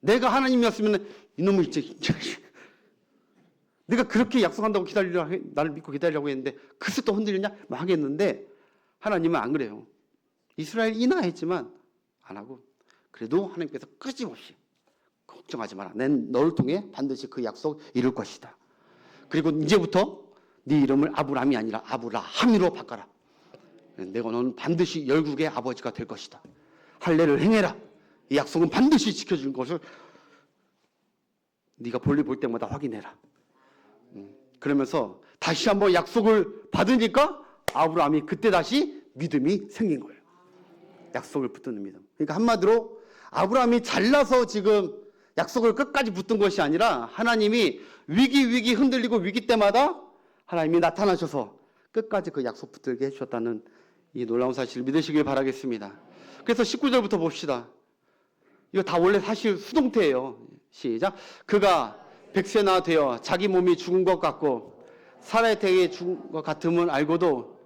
내가 하나님이었으면 이놈의 내가 그렇게 약속한다고 나를 믿고 기다리려고 했는데 글쎄 또 흔들리냐? 막 하겠는데 하나님은 안 그래요. 이스라엘이나 했지만 안 하고 그래도 하나님께서 끊임없이 걱정하지 마라. 난 너를 통해 반드시 그 약속 이룰 것이다. 그리고 이제부터 네 이름을 아브라함이 아니라 아브라함으로 바꿔라. 내가 너는 반드시 열국의 아버지가 될 것이다. 할례를 행해라. 이 약속은 반드시 지켜줄 것을 네가 볼일 볼 때마다 확인해라. 그러면서 다시 한번 약속을 받으니까 아브라함이 그때 다시 믿음이 생긴 거예요. 약속을 붙드는 믿음. 그러니까 한마디로 아브라함이 잘나서 지금 약속을 끝까지 붙든 것이 아니라 하나님이 위기 흔들리고 위기 때마다 하나님이 나타나셔서 끝까지 그 약속 붙들게 해주셨다는 이 놀라운 사실을 믿으시길 바라겠습니다. 그래서 19절부터 봅시다. 이거 다 원래 사실 수동태예요. 시작. 그가 100세나 되어 자기 몸이 죽은 것 같고 사라의 태에 죽은 것 같음을 알고도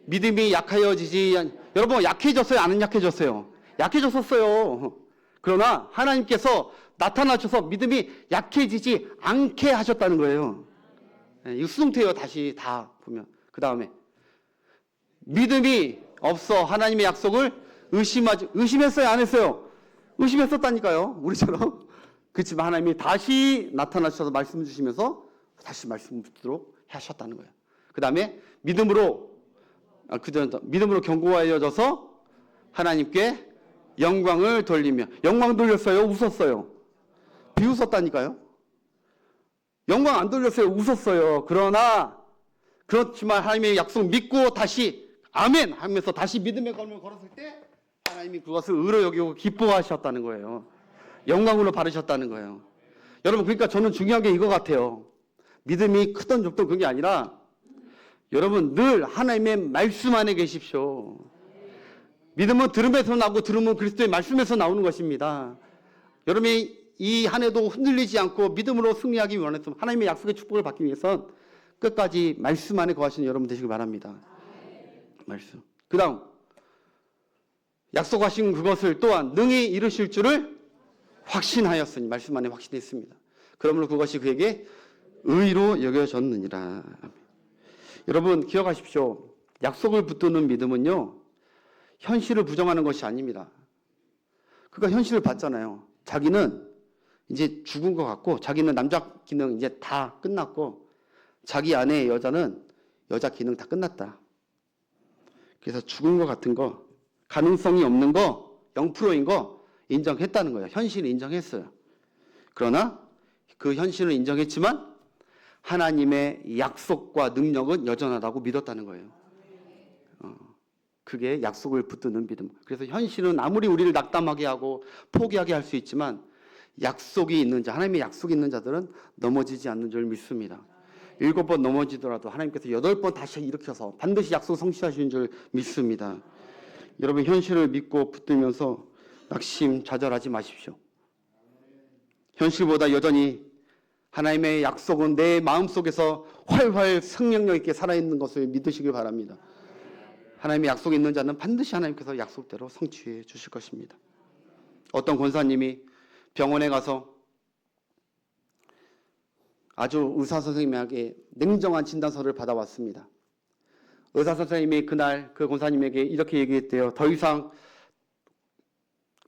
믿음이 약하여지지 여러분 약해졌어요? 안 약해졌어요? 약해졌었어요. 그러나 하나님께서 나타나셔서 믿음이 약해지지 않게 하셨다는 거예요. 이거 수동태예요. 다시 다 보면 그 다음에 믿음이 없어 하나님의 약속을 의심했어요? 안 했어요? 의심했었다니까요. 우리처럼. 그렇지만 하나님이 다시 나타나셔서 말씀 주시면서 다시 말씀 듣도록 하셨다는 거예요. 그 다음에 믿음으로 견고하여져서 하나님께 영광을 돌리며 영광 돌렸어요? 웃었어요? 비웃었다니까요. 영광 안 돌렸어요? 웃었어요. 그렇지만 하나님의 약속 믿고 다시 아멘 하면서 다시 믿음의 걸음을 걸었을 때 하나님이 그것을 의로 여기고 기뻐하셨다는 거예요. 영광으로 바르셨다는 거예요. 여러분 그러니까 저는 중요한 게 이거 같아요. 믿음이 크든 좁든 그게 아니라 여러분 늘 하나님의 말씀 안에 계십시오. 믿음은 들음에서 나고 들음은 그리스도의 말씀에서 나오는 것입니다. 여러분이 이 한 해도 흔들리지 않고 믿음으로 승리하기 원해서 하나님의 약속의 축복을 받기 위해선 끝까지 말씀 안에 거하시는 여러분 되시길 바랍니다. 말씀. 그 다음 약속하신 그것을 또한 능히 이루실 줄을 확신하였으니 말씀 안에 확신했습니다. 그러므로 그것이 그에게 의로 여겨졌느니라. 여러분 기억하십시오. 약속을 붙드는 믿음은요 현실을 부정하는 것이 아닙니다. 그가 현실을 봤잖아요. 자기는 이제 죽은 것 같고 자기는 남자 기능 이제 다 끝났고 자기 아내의 여자는 여자 기능 다 끝났다. 그래서 죽은 것 같은 거 가능성이 없는 거 0%인 거 인정했다는 거예요. 현실을 인정했어요. 그러나 그 현실을 인정했지만 하나님의 약속과 능력은 여전하다고 믿었다는 거예요. 그게 약속을 붙드는 믿음. 그래서 현실은 아무리 우리를 낙담하게 하고 포기하게 할 수 있지만 약속이 있는 자, 하나님의 약속이 있는 자들은 넘어지지 않는 줄 믿습니다. 7번 넘어지더라도 하나님께서 8번 다시 일으켜서 반드시 약속 성취하시는 줄 믿습니다. 여러분, 현실을 믿고 붙들면서 낙심, 좌절하지 마십시오. 현실보다 여전히 하나님의 약속은 내 마음속에서 활활 생명력 있게 살아있는 것을 믿으시길 바랍니다. 하나님의 약속이 있는 자는 반드시 하나님께서 약속대로 성취해 주실 것입니다. 어떤 권사님이 병원에 가서 아주 의사 선생님에게 냉정한 진단서를 받아왔습니다. 의사 선생님이 그날 그 권사님에게 이렇게 얘기했대요. 더 이상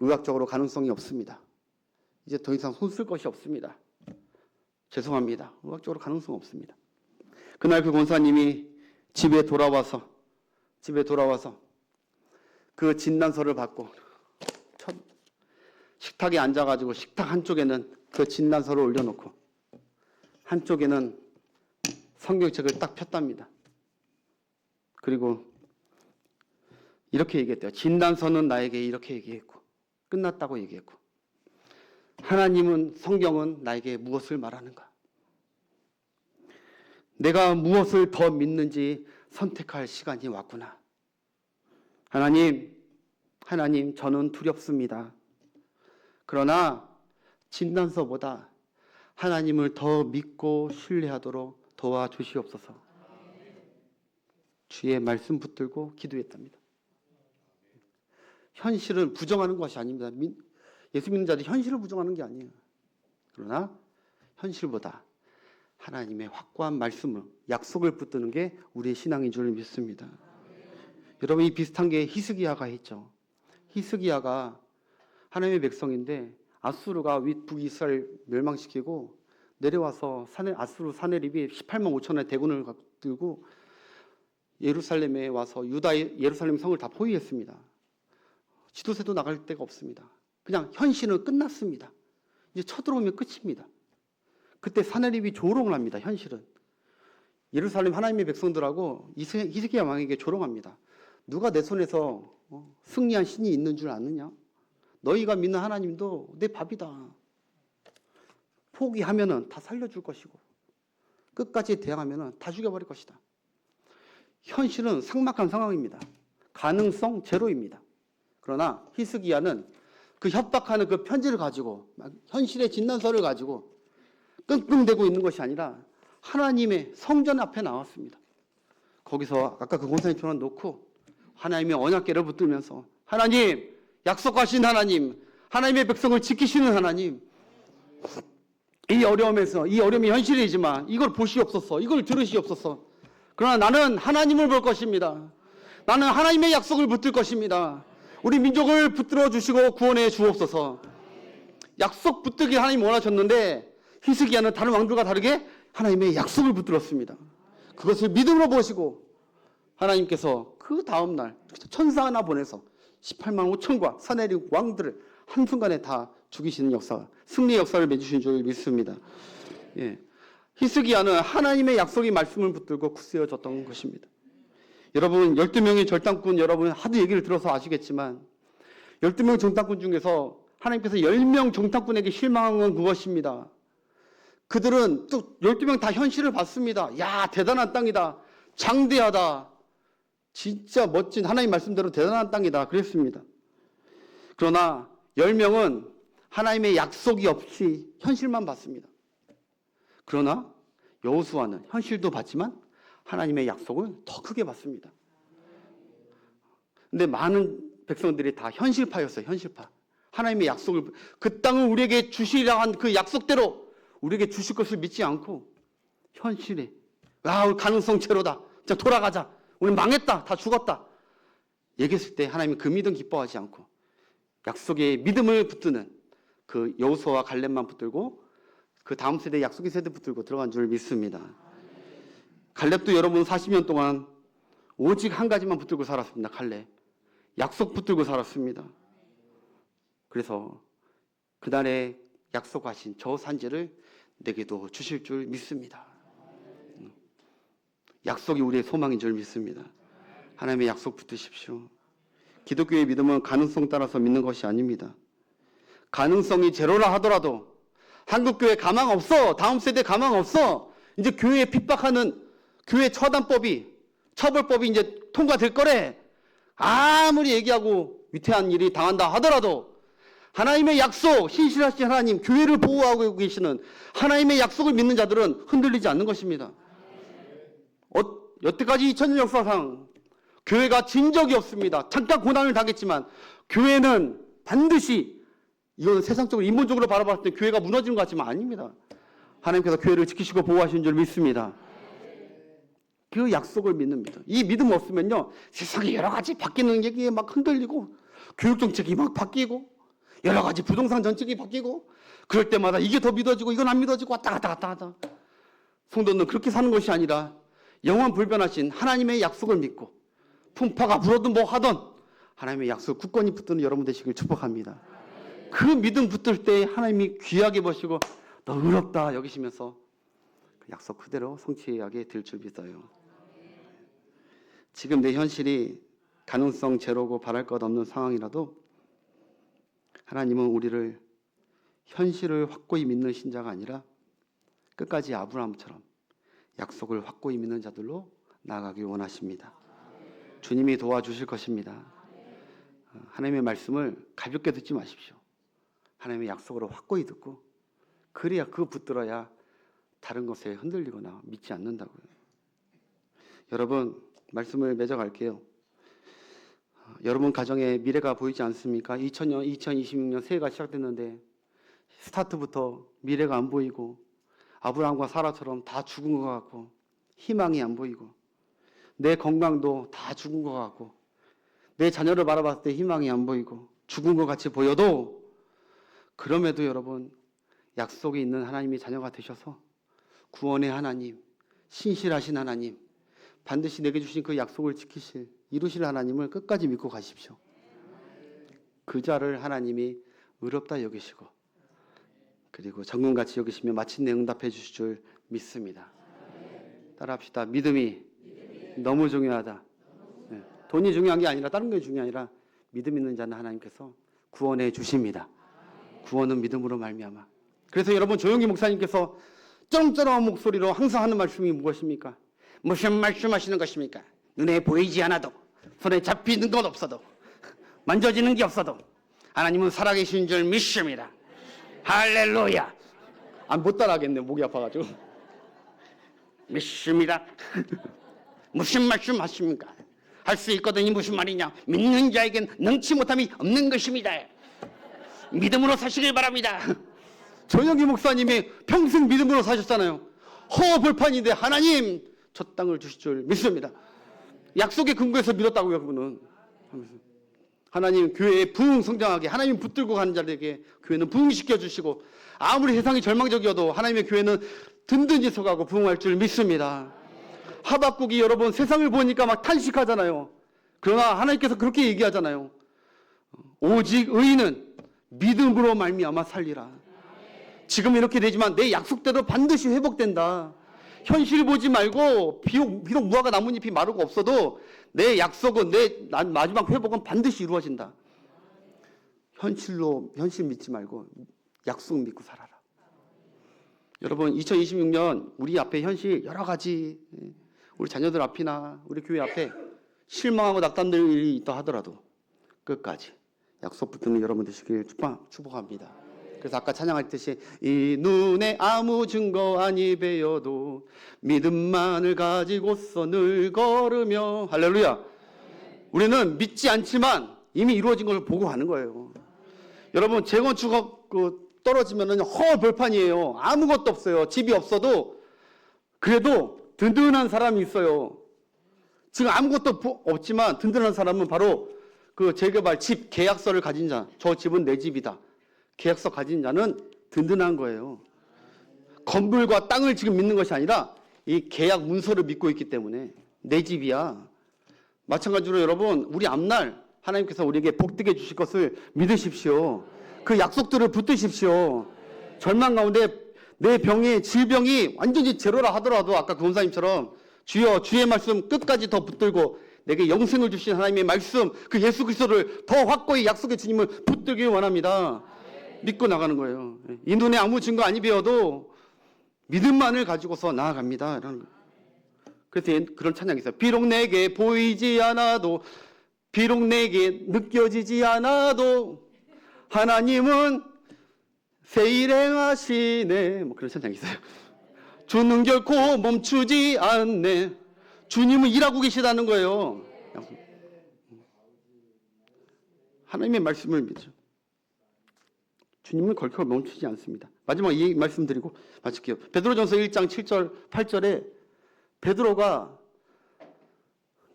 의학적으로 가능성이 없습니다. 이제 더 이상 손 쓸 것이 없습니다. 죄송합니다. 의학적으로 가능성 없습니다. 그날 그 권사님이 집에 돌아와서 그 진단서를 받고 식탁에 앉아가지고 식탁 한쪽에는 그 진단서를 올려놓고 한쪽에는 성경책을 딱 폈답니다. 그리고 이렇게 얘기했대요. 진단서는 나에게 이렇게 얘기했고 끝났다고 얘기했고 하나님은, 성경은 나에게 무엇을 말하는가? 내가 무엇을 더 믿는지 선택할 시간이 왔구나. 하나님, 저는 두렵습니다. 그러나 진단서보다 하나님을 더 믿고 신뢰하도록 도와주시옵소서. 주의 말씀 붙들고 기도했답니다. 현실은 부정하는 것이 아닙니다. 예수 믿는 자들이 현실을 부정하는 게 아니에요. 그러나 현실보다 하나님의 확고한 말씀을, 약속을 붙드는 게 우리의 신앙인 줄 믿습니다. 여러분, 이 비슷한 게 히스기야가 했죠. 히스기야가 하나님의 백성인데 아수르가 북이스라엘 멸망시키고 내려와서 아수르 사내립이 18만 5천의 대군을 들고 예루살렘에 와서 예루살렘 성을 다 포위했습니다. 지도새도 나갈 데가 없습니다. 그냥 현실은 끝났습니다. 이제 쳐들어오면 끝입니다. 그때 사내립이 조롱을 합니다. 현실은. 예루살렘 하나님의 백성들하고 히스기야 왕에게 조롱합니다. 누가 내 손에서 승리한 신이 있는 줄 아느냐? 너희가 믿는 하나님도 내 밥이다. 포기하면은 다 살려줄 것이고 끝까지 대항하면은 다 죽여버릴 것이다. 현실은 삭막한 상황입니다. 가능성 제로입니다. 그러나 히스기야는 그 협박하는 그 편지를 가지고 현실의 진단서를 가지고 끙끙대고 있는 것이 아니라 하나님의 성전 앞에 나왔습니다. 거기서 아까 그 권사님처럼 놓고 하나님의 언약궤를 붙들면서 하나님, 약속하신 하나님, 하나님의 백성을 지키시는 하나님, 이 어려움에서, 이 어려움이 현실이지만 이걸 보시옵소서, 이걸 들으시옵소서. 그러나 나는 하나님을 볼 것입니다. 나는 하나님의 약속을 붙들 것입니다. 우리 민족을 붙들어 주시고 구원해 주옵소서. 약속 붙들기 하나님 원하셨는데 히스기야는 다른 왕들과 다르게 하나님의 약속을 붙들었습니다. 그것을 믿음으로 보시고 하나님께서 그 다음날 천사 하나 보내서 18만 5천과 사내립 왕들을 한순간에 다 죽이시는 역사, 승리의 역사를 맺으신 줄 믿습니다. 예. 히스기야는 하나님의 약속의 말씀을 붙들고 굳세어졌던 것입니다. 여러분, 12명의 절단꾼, 여러분 하도 얘기를 들어서 아시겠지만 12명 정탐꾼 중에서 하나님께서 10명 정탐꾼에게 실망한 건 그것입니다. 그들은 또 12명 다 현실을 봤습니다. 야, 대단한 땅이다. 장대하다. 진짜 멋진 하나님 말씀대로 대단한 땅이다. 그랬습니다. 그러나 10명은 하나님의 약속이 없이 현실만 봤습니다. 그러나 여호수아는 현실도 봤지만 하나님의 약속을 더 크게 봤습니다. 근데 많은 백성들이 다 현실파였어요. 현실파. 하나님의 약속을, 그 땅을 우리에게 주시리라 한 그 약속대로 우리에게 주실 것을 믿지 않고 현실에, 우리 가능성 제로다. 자, 돌아가자. 우리 망했다. 다 죽었다. 얘기했을 때 하나님이 그 믿음 기뻐하지 않고 약속의 믿음을 붙드는 그 여호수아와 갈렙만 붙들고 그 다음 세대 약속의 세대 붙들고 들어간 줄 믿습니다. 갈렙도 여러분 40년 동안 오직 한 가지만 붙들고 살았습니다. 갈렙. 약속 붙들고 살았습니다. 그래서 그날에 약속하신 저 산지를 내게도 주실 줄 믿습니다. 약속이 우리의 소망인 줄 믿습니다. 하나님의 약속 붙드십시오. 기독교의 믿음은 가능성 따라서 믿는 것이 아닙니다. 가능성이 제로라 하더라도 한국교회 가망 없어, 다음 세대 가망 없어, 이제 교회에 핍박하는 교회 처단법이, 처벌법이 이제 통과될 거래, 아무리 얘기하고 위태한 일이 당한다 하더라도 하나님의 약속, 신실하신 하나님, 교회를 보호하고 계시는 하나님의 약속을 믿는 자들은 흔들리지 않는 것입니다. 여태까지 2000년 역사상 교회가 진 적이 없습니다. 잠깐 고난을 당했지만 교회는 반드시, 이건 세상적으로 인본적으로 바라봤을 때 교회가 무너지는 것 같지만 아닙니다. 하나님께서 교회를 지키시고 보호하시는 줄 믿습니다. 그 약속을 믿는 믿음. 이 믿음 없으면요, 세상에 여러 가지 바뀌는 얘기에 막 흔들리고, 교육 정책이 막 바뀌고, 여러 가지 부동산 정책이 바뀌고, 그럴 때마다 이게 더 믿어지고 이건 안 믿어지고 왔다 갔다. 성도는 그렇게 사는 것이 아니라 영원 불변하신 하나님의 약속을 믿고, 풍파가 불어도 뭐 하던 하나님의 약속 굳건히 붙드는 여러분 되시길 축복합니다. 그 믿음 붙들 때 하나님이 귀하게 보시고 너 의롭다 여기시면서 그 약속 그대로 성취하게 될 줄 믿어요. 지금 내 현실이 가능성 제로고 바랄 것 없는 상황이라도 하나님은 우리를 현실을 확고히 믿는 신자가 아니라 끝까지 아브라함처럼 약속을 확고히 믿는 자들로 나아가길 원하십니다. 주님이 도와주실 것입니다. 하나님의 말씀을 가볍게 듣지 마십시오. 하나님의 약속으로 확고히 듣고, 그래야 그 붙들어야 다른 것에 흔들리거나 믿지 않는다고요. 여러분, 말씀을 맺어갈게요. 여러분 가정에 미래가 보이지 않습니까? 2026년 새해가 시작됐는데 스타트부터 미래가 안 보이고, 아브라함과 사라처럼 다 죽은 것 같고, 희망이 안 보이고, 내 건강도 다 죽은 것 같고, 내 자녀를 바라봤을 때 희망이 안 보이고 죽은 것 같이 보여도, 그럼에도 여러분 약속이 있는 하나님이 자녀가 되셔서 구원의 하나님, 신실하신 하나님, 반드시 내게 주신 그 약속을 지키실, 이루실 하나님을 끝까지 믿고 가십시오. 그 자를 하나님이 의롭다 여기시고 그리고 정금같이 여기시며 마침내 응답해 주실 줄 믿습니다. 따라합시다. 믿음이 너무 중요하다. 돈이 중요한 게 아니라 다른 게 중요한 게 아니라 믿음 있는 자는 하나님께서 구원해 주십니다. 구원은 믿음으로 말미암아. 그래서 여러분, 조용기 목사님께서 쩌렁쩌렁한 목소리로 항상 하는 말씀이 무엇입니까? 무슨 말씀하시는 것입니까? 눈에 보이지 않아도, 손에 잡히는 것 없어도, 만져지는 게 없어도 하나님은 살아계신 줄 믿습니다. 할렐루야. 못 따라하겠네, 목이 아파가지고. 믿습니다. 무슨 말씀 하십니까? 할 수 있거든요. 무슨 말이냐? 믿는 자에겐 능치 못함이 없는 것입니다. 믿음으로 사시길 바랍니다. 조영기 목사님이 평생 믿음으로 사셨잖아요. 허벌판인데 하나님 저 땅을 주실 줄 믿습니다. 약속의 근거에서 믿었다고요. 그분은. 하나님 교회에 부흥 성장하게 하나님 붙들고 가는 자들에게 교회는 부흥시켜 주시고, 아무리 세상이 절망적이어도 하나님의 교회는 든든히 서가고 부흥할 줄 믿습니다. 하박국이 여러분 세상을 보니까 막 탄식하잖아요. 그러나 하나님께서 그렇게 얘기하잖아요. 오직 의인은 믿음으로 말미암아 살리라. 지금 이렇게 되지만 내 약속대로 반드시 회복된다. 현실 보지 말고, 비록 무화과 나뭇잎이 마르고 없어도 내 약속은, 내 마지막 회복은 반드시 이루어진다. 현실 믿지 말고 약속 믿고 살아라. 여러분, 2026년 우리 앞에 현실 여러 가지, 우리 자녀들 앞이나 우리 교회 앞에 실망하고 낙담될 일이 있다 하더라도 끝까지 약속 붙드는 여러분 되시길 축복합니다. 그래서 아까 찬양했듯이 이 눈에 아무 증거 아니 배어도 믿음만을 가지고서 늘 걸으며, 할렐루야. 우리는 믿지 않지만 이미 이루어진 걸 보고 가는 거예요. 여러분, 재건축 떨어지면은 허벌판이에요. 아무것도 없어요. 집이 없어도 그래도 든든한 사람이 있어요. 지금 아무것도 없지만 든든한 사람은 바로 그 재개발 집 계약서를 가진 자. 저 집은 내 집이다. 계약서 가진 자는 든든한 거예요. 건물과 땅을 지금 믿는 것이 아니라 이 계약 문서를 믿고 있기 때문에 내 집이야. 마찬가지로 여러분, 우리 앞날 하나님께서 우리에게 복되게 주실 것을 믿으십시오. 그 약속들을 붙드십시오. 절망 가운데 내 질병이 완전히 제로라 하더라도 아까 그 원사님처럼 주여 주의 말씀 끝까지 더 붙들고 내게 영생을 주신 하나님의 말씀 그 예수 그리스도를 더 확고히 약속의 주님을 붙들길 원합니다. 믿고 나가는 거예요. 이 눈에 아무 증거 아니 배워도 믿음만을 가지고서 나아갑니다. 이런 거. 그래서 그런 찬양이 있어요. 비록 내게 보이지 않아도 비록 내게 느껴지지 않아도 하나님은 새 일 행하시네. 뭐 그런 찬양이 있어요. 주는 결코 멈추지 않네. 주님은 일하고 계시다는 거예요. 하나님의 말씀을 믿죠. 주님은 결코 멈추지 않습니다. 마지막 이 말씀 드리고 마칠게요. 베드로전서 1장 7절 8절에 베드로가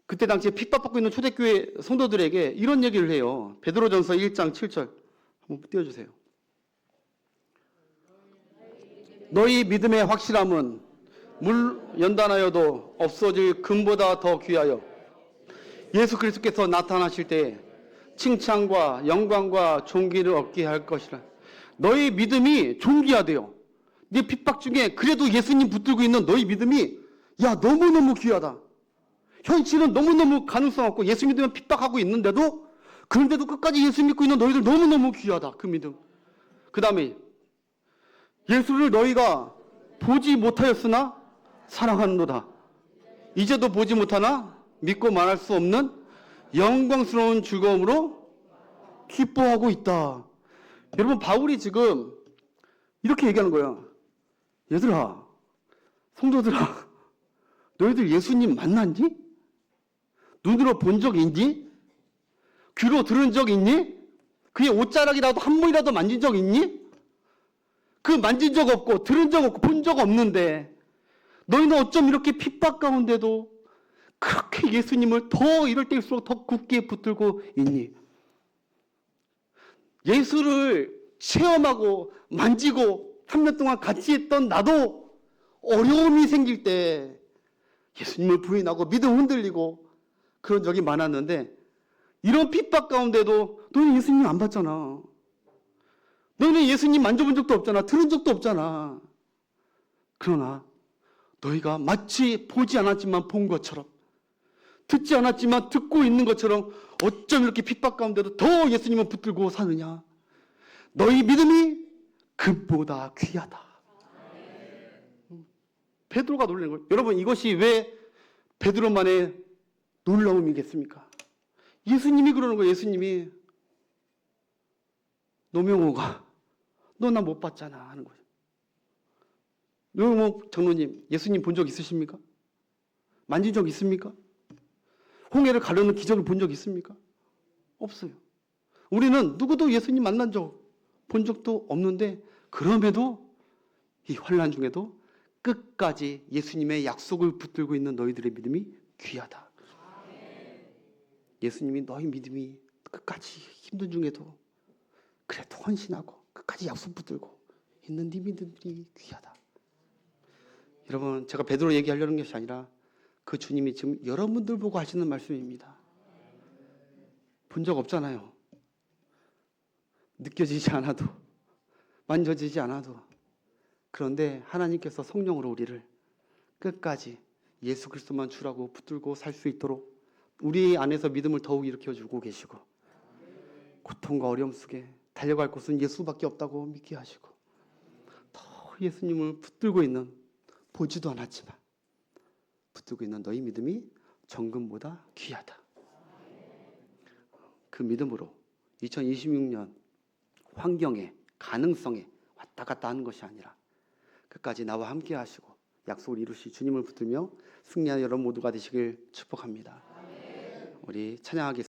그때 당시에 핍박받고 있는 초대교회 성도들에게 이런 얘기를 해요. 베드로전서 1장 7절 한번 띄워주세요. 너희 믿음의 확실함은 물 연단하여도 없어질 금보다 더 귀하여 예수 그리스도께서 나타나실 때 칭찬과 영광과 존귀를 얻게 할 것이라. 너희 믿음이 존귀하대요. 네 핍박 중에 그래도 예수님 붙들고 있는 너희 믿음이 야 너무너무 귀하다. 현실은 너무너무 가능성 없고 예수 믿으면 핍박하고 있는데도 그런데도 끝까지 예수 믿고 있는 너희들 너무너무 귀하다. 그 믿음. 그 다음에 예수를 너희가 보지 못하였으나 사랑하는도다. 이제도 보지 못하나 믿고 말할 수 없는 영광스러운 즐거움으로 기뻐하고 있다. 여러분 바울이 지금 이렇게 얘기하는 거야. 얘들아, 성도들아, 너희들 예수님 만났니? 눈으로 본 적 있니? 귀로 들은 적 있니? 그의 옷자락이라도 한 번이라도 만진 적 있니? 그 만진 적 없고 들은 적 없고 본 적 없는데 너희는 어쩜 이렇게 핍박 가운데도 그렇게 예수님을 더 이럴 때일수록 더 굳게 붙들고 있니? 예수를 체험하고 만지고 3년 동안 같이 했던 나도 어려움이 생길 때 예수님을 부인하고 믿음 흔들리고 그런 적이 많았는데 이런 핍박 가운데도 너는 예수님 안 봤잖아. 너는 예수님 만져본 적도 없잖아. 들은 적도 없잖아. 그러나 너희가 마치 보지 않았지만 본 것처럼 듣지 않았지만 듣고 있는 것처럼 어쩜 이렇게 핍박 가운데도 더 예수님을 붙들고 사느냐. 너희 믿음이 금보다 귀하다. 베드로가 놀란 거예요. 여러분 이것이 왜 베드로만의 놀라움이겠습니까? 예수님이 그러는 거예요. 예수님이 노명호가 너 나 못 봤잖아 하는 거예요. 노명호 장로님 예수님 본 적 있으십니까? 만진 적 있습니까? 홍해를 가르는 기적을 본 적 있습니까? 없어요. 우리는 누구도 예수님 만난 적 본 적도 없는데 그럼에도 이 환난 중에도 끝까지 예수님의 약속을 붙들고 있는 너희들의 믿음이 귀하다. 예수님이 너희 믿음이 끝까지 힘든 중에도 그래도 헌신하고 끝까지 약속 붙들고 있는 네 믿음이 귀하다. 여러분 제가 베드로 얘기하려는 것이 아니라 그 주님이 지금 여러분들 보고 하시는 말씀입니다. 본 적 없잖아요. 느껴지지 않아도 만져지지 않아도 그런데 하나님께서 성령으로 우리를 끝까지 예수 그리스도만 주라고 붙들고 살 수 있도록 우리 안에서 믿음을 더욱 일으켜주고 계시고 고통과 어려움 속에 달려갈 곳은 예수밖에 없다고 믿게 하시고 더 예수님을 붙들고 있는 보지도 않았지만 붙들고 있는 너희 믿음이 정금보다 귀하다. 그 믿음으로 2026년 환경에 가능성에 왔다 갔다 하는 것이 아니라 끝까지 나와 함께 하시고 약속을 이루시 주님을 붙들며 승리하는 여러분 모두가 되시길 축복합니다. 우리 찬양하겠습니다.